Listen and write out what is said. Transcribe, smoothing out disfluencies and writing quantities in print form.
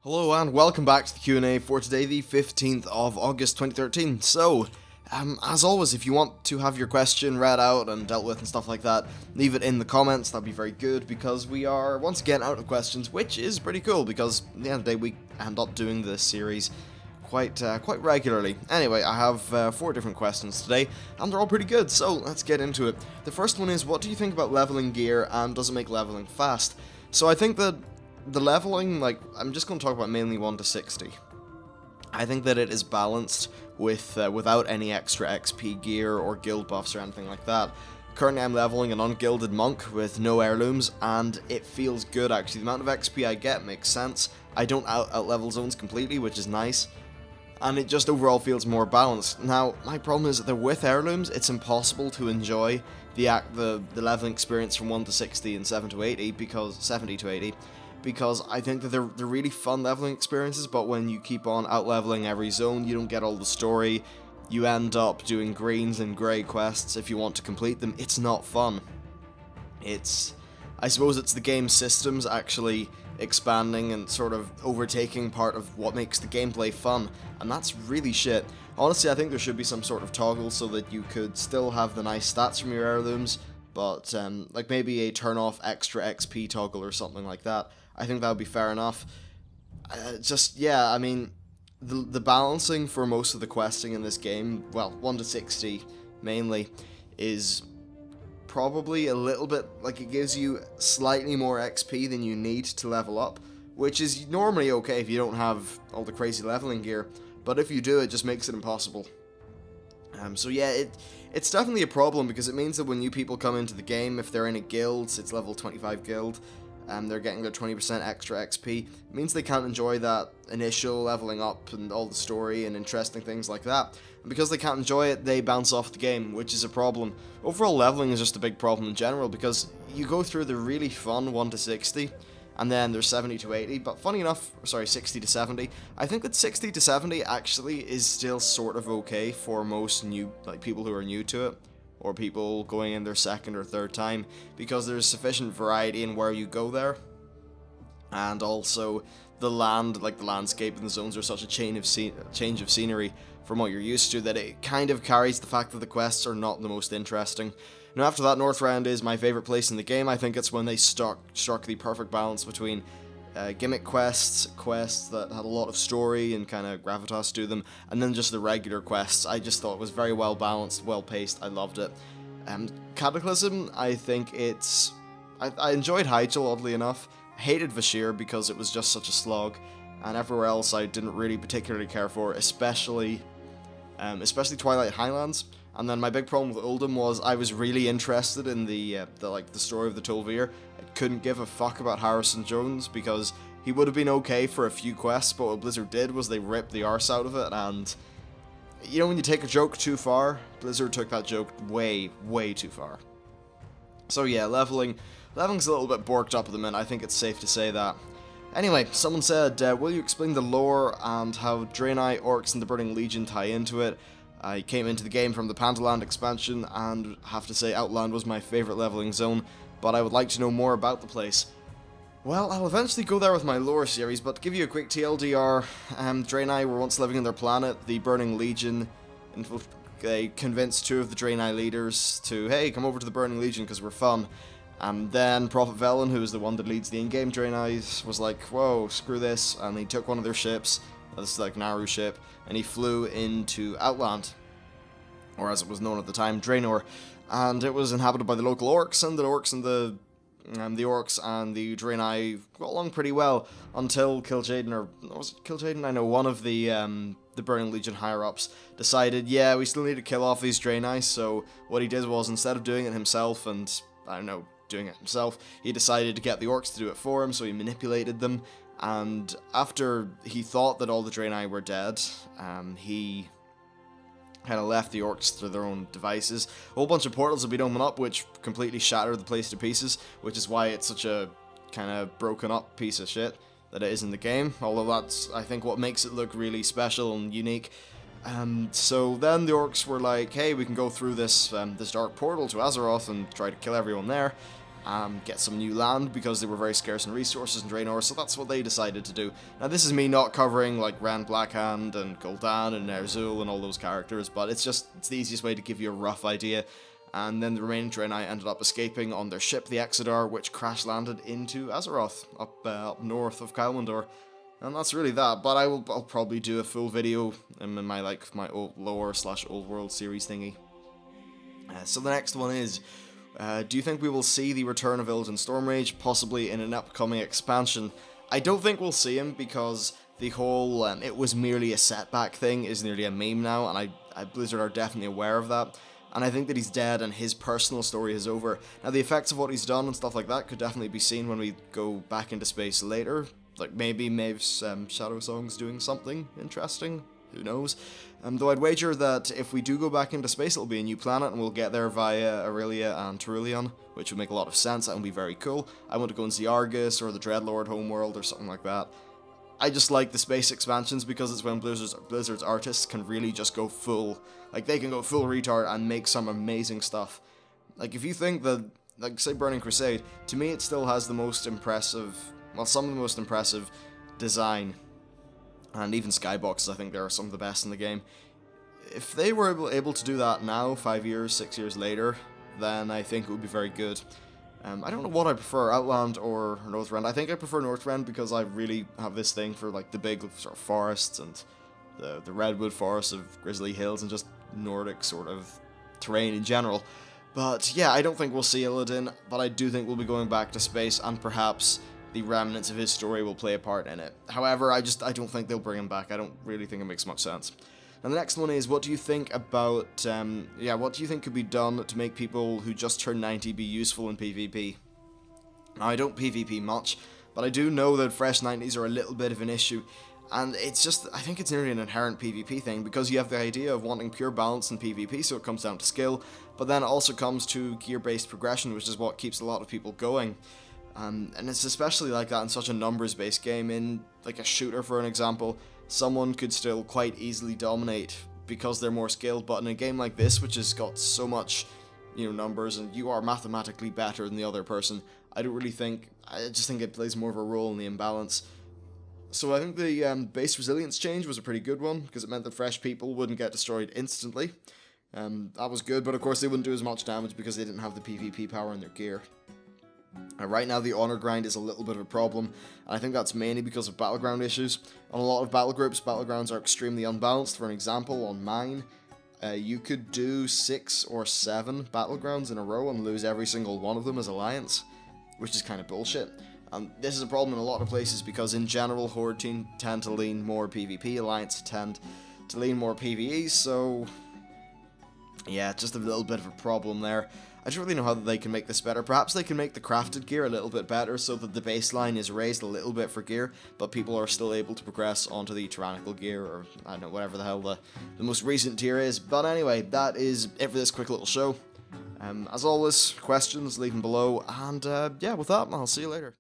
Hello and welcome back to the Q&A for today, the 15th of August 2013. So, as always, if you want to have your question read out and dealt with and stuff like that, leave it in the comments. That'd be very good because we are once again out of questions, which is pretty cool because at the end of the day we end up doing this series quite regularly. Anyway, I have 4 different questions today, and they're all pretty good, so let's get into it. The first one is, what do you think about leveling gear, and does it make leveling fast? So I think that the leveling, I'm just going to talk about mainly 1 to 60. I think that it is balanced with without any extra XP gear or guild buffs or anything like that. Currently I'm leveling an ungilded monk with no heirlooms, and it feels good actually. The amount of XP I get makes sense. I don't out-level zones completely, which is nice. And it just overall feels more balanced. Now, my problem is that with heirlooms, it's impossible to enjoy the leveling experience from 1 to 60 and 7 to 80 because 70 to 80. Because I think that they're really fun leveling experiences, but when you keep on out-leveling every zone, you don't get all the story. You end up doing greens and grey quests if you want to complete them. It's not fun. I suppose it's the game systems actually expanding and sort of overtaking part of what makes the gameplay fun, and that's really shit. Honestly, I think there should be some sort of toggle so that you could still have the nice stats from your heirlooms, but like maybe a turn off extra XP toggle or something like that. I think that would be fair enough. Yeah, I mean, the balancing for most of the questing in this game, well, 1 to 60 mainly, is probably a little bit, like, it gives you slightly more XP than you need to level up, which is normally okay if you don't have all the crazy leveling gear, but if you do, it just makes it impossible. So yeah, it's definitely a problem because it means that when new people come into the game, if they're in a guild, it's level 25 guild, they're getting their 20% extra XP. It means they can't enjoy that initial leveling up and all the story and interesting things like that. And because they can't enjoy it, they bounce off the game, which is a problem. Overall leveling is just a big problem in general because you go through the really fun 1 to 60, and then there's 70 to 80, but funny enough, sorry, 60 to 70, I think that 60 to 70 actually is still sort of okay for most people who are new to it, or people going in their second or third time, because there's sufficient variety in where you go there, and also the landscape and the zones are such a change of scenery from what you're used to that it kind of carries the fact that the quests are not the most interesting. Now after that, Northrend is my favourite place in the game. I think it's when they struck the perfect balance between gimmick quests that had a lot of story and kind of gravitas to them, and then just the regular quests. I just thought it was very well balanced, well paced. I loved it. Cataclysm, I think I enjoyed Hyjal, oddly enough. I hated Vashir because it was just such a slog, and everywhere else I didn't really particularly care for, especially Twilight Highlands. And then my big problem with Uldum was I was really interested in the story of the Tol'vir. I couldn't give a fuck about Harrison Jones because he would have been okay for a few quests, but what Blizzard did was they ripped the arse out of it, and you know when you take a joke too far, Blizzard took that joke way, way too far. So yeah, leveling's a little bit borked up at the minute, I think it's safe to say that. Anyway, someone said, will you explain the lore and how Draenei, Orcs, and the Burning Legion tie into it? I came into the game from the Pandaland expansion, and have to say Outland was my favourite leveling zone, but I would like to know more about the place. Well, I'll eventually go there with my lore series, but to give you a quick TLDR, Draenei were once living on their planet. The Burning Legion they convinced 2 of the Draenei leaders to, hey, come over to the Burning Legion because we're fun. And then Prophet Velen, who is the one that leads the in-game Draenei, was like, whoa, screw this, and he took one of their ships, this is like Naru ship, and he flew into Outland, or as it was known at the time, Draenor, and it was inhabited by the local orcs, and the orcs and the Draenei got along pretty well until Kil'jaeden, or was it Kil'jaeden? I know one of the Burning Legion higher-ups decided, yeah, we still need to kill off these Draenei, so what he did was, instead of doing it himself and, I don't know, doing it himself, he decided to get the orcs to do it for him, so he manipulated them. And after he thought that all the Draenei were dead, he kind of left the orcs to their own devices. A whole bunch of portals have been opened up, which completely shattered the place to pieces, which is why it's such a kind of broken up piece of shit that it is in the game. Although that's, I think, what makes it look really special and unique. So then the orcs were like, hey, we can go through this dark portal to Azeroth and try to kill everyone there. get some new land because they were very scarce in resources in Draenor, so that's what they decided to do. Now this is me not covering like Rand Blackhand and Gul'dan and Ner'zhul and all those characters, but it's the easiest way to give you a rough idea. And then the remaining Draenei ended up escaping on their ship, the Exodar, which crash landed into Azeroth, up north of Kael'thas. And that's really that, but I'll probably do a full video in my old lore/old world series thingy. So the next one is, do you think we will see the return of Illidan Stormrage, possibly in an upcoming expansion? I don't think we'll see him because the whole it was merely a setback thing is nearly a meme now, and Blizzard are definitely aware of that. And I think that he's dead and his personal story is over. Now the effects of what he's done and stuff like that could definitely be seen when we go back into space later. Like maybe Maeve's Shadow Song's doing something interesting, who knows. Though I'd wager that if we do go back into space, it'll be a new planet, and we'll get there via Aurelia and Terulion, which would make a lot of sense. That would be very cool. I want to go and see Argus or the Dreadlord homeworld or something like that. I just like the space expansions because it's when Blizzard's artists can really just go full, like they can go full retard and make some amazing stuff. Like if you think that, like say Burning Crusade, to me it still has the most impressive, well some of the most impressive design. And even Skyboxes, I think they are some of the best in the game. If they were able to do that now, 5 years, 6 years later, then I think it would be very good. I don't know what I prefer, Outland or Northrend. I think I prefer Northrend because I really have this thing for like the big sort of forests and the redwood forests of Grizzly Hills and just Nordic sort of terrain in general. But yeah, I don't think we'll see Illidan, but I do think we'll be going back to space and perhaps the remnants of his story will play a part in it. However, I don't think they'll bring him back. I don't really think it makes much sense. And the next one is, what do you think about, what do you think could be done to make people who just turned 90 be useful in PvP? Now, I don't PvP much, but I do know that fresh 90s are a little bit of an issue. And it's just, I think it's nearly an inherent PvP thing, because you have the idea of wanting pure balance in PvP, so it comes down to skill, but then it also comes to gear-based progression, which is what keeps a lot of people going. And it's especially like that in such a numbers-based game. In like a shooter, for an example, someone could still quite easily dominate because they're more skilled, but in a game like this, which has got so much, numbers, and you are mathematically better than the other person, I just think it plays more of a role in the imbalance. So I think the base resilience change was a pretty good one, because it meant that fresh people wouldn't get destroyed instantly. That was good, but of course they wouldn't do as much damage because they didn't have the PvP power in their gear. Right now the honor grind is a little bit of a problem, and I think that's mainly because of battleground issues. On a lot of battle groups, battlegrounds are extremely unbalanced. For an example, on mine, you could do 6 or 7 battlegrounds in a row and lose every single one of them as Alliance, which is kind of bullshit. And this is a problem in a lot of places because in general Horde tend to lean more PvP, Alliance tend to lean more PvE, so yeah, just a little bit of a problem there. I don't really know how they can make this better. Perhaps they can make the crafted gear a little bit better so that the baseline is raised a little bit for gear, but people are still able to progress onto the tyrannical gear, or I don't know, whatever the hell the most recent tier is. But anyway, that is it for this quick little show. As always, questions, leave them below, and yeah, with that, I'll see you later.